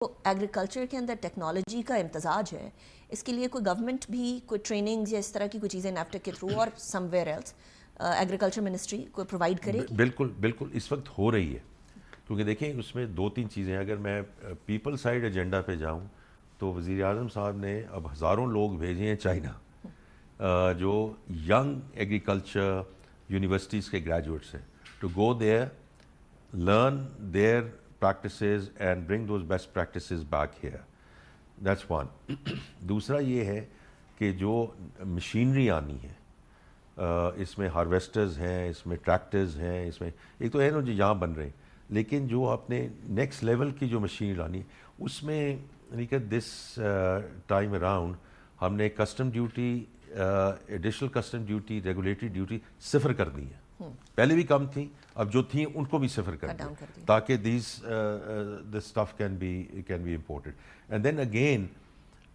Agriculture کے اندر technology کا امتزاج ہے، اس کے لیے کوئی گورنمنٹ بھی کوئی ٹریننگز یا اس طرح کی کوئی چیزیں نیفٹیک کے تھرو اور سم ویئر ایلس ایگریکلچر منسٹری کوئی پرووائڈ کرے گی؟ بالکل بالکل اس وقت ہو رہی ہے، کیونکہ دیکھیں اس میں دو تین چیزیں ہیں. اگر میں پیپل سائڈ ایجنڈا پہ جاؤں تو وزیر اعظم صاحب نے اب ہزاروں لوگ بھیجے ہیں چائنا، جو ینگ ایگریکلچر یونیورسٹیز کے گریجویٹس ہیں، to go there learn their practices and bring those best practices back here. That's one. دوسرا یہ ہے کہ جو مشینری آنی ہے، اس میں ہارویسٹرز ہیں، اس میں ٹریکٹرز ہیں، اس میں ایک تو ہے نا جو یہاں بن رہے ہیں، لیکن جو اپنے نیکسٹ لیول کی جو مشین لانی ہے اس میں دس ٹائم اراؤنڈ ہم نے custom duty, additional custom duty, regulatory duty صفر کر دی ہے. پہلے بھی کم تھیں، اب جو تھیں ان کو بھی صفر کر دیا تاکہ this stuff can be imported. And then again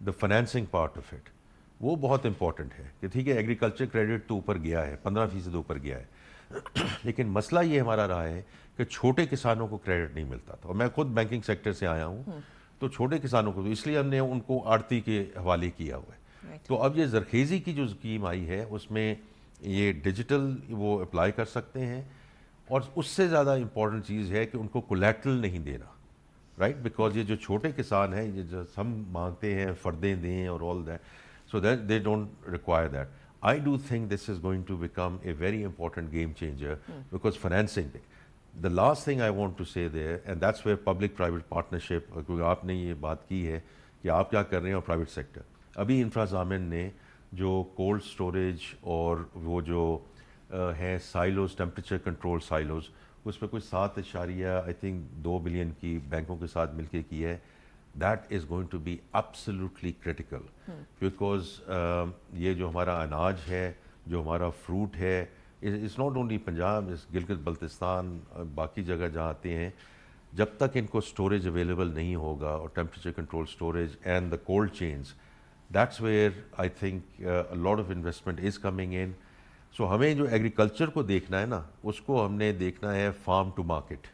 the financing part of it, وہ بہت امپورٹنٹ ہے کہ ٹھیک ہے ایگریکلچر کریڈٹ تو اوپر گیا ہے، 15% اوپر گیا ہے، لیکن مسئلہ یہ ہمارا رہا ہے کہ چھوٹے کسانوں کو کریڈٹ نہیں ملتا تھا. اور میں خود بینکنگ سیکٹر سے آیا ہوں، تو چھوٹے کسانوں کو تو اس لیے ہم نے ان کو آڑتی کے حوالے کیا ہوا ہے. تو اب یہ زرخیزی کی جو اسکیم آئی ہے اس میں یہ ڈیجیٹل وہ اپلائی کر سکتے ہیں، اور اس سے زیادہ امپورٹنٹ چیز ہے کہ ان کو کولیٹرل نہیں دینا، رائٹ؟ بیکاز یہ جو چھوٹے کسان ہیں، یہ جو ہم مانگتے ہیں فردیں دیں اور all that, so that they don't require that. I do think this is going to become a very important game changer because financing. The last thing I want to say there, and that's where public-private partnership, کیونکہ آپ نے یہ بات کی ہے کہ آپ کیا کر رہے ہیں اور پرائیویٹ سیکٹر. ابھی انفرازامن نے جو کولڈ سٹوریج اور وہ جو ہیں سائلوز، ٹیمپریچر کنٹرول سائلوز، اس پہ کچھ 7.2 بلین کی بینکوں کے ساتھ مل کے کی ہے. That is going to be absolutely critical, because یہ جو ہمارا اناج ہے، جو ہمارا فروٹ ہے، اٹس ناٹ اونلی پنجاب، اس گلگت بلتستان، باقی جگہ جہاں آتے ہیں، جب تک ان کو سٹوریج اویلیبل نہیں ہوگا اور temperature control storage and the cold chains, that's where I think a lot of investment is coming in. سو ہمیں جو ایگریکلچر کو دیکھنا ہے نا، اس کو ہم نے دیکھنا ہے فارم ٹو مارکیٹ.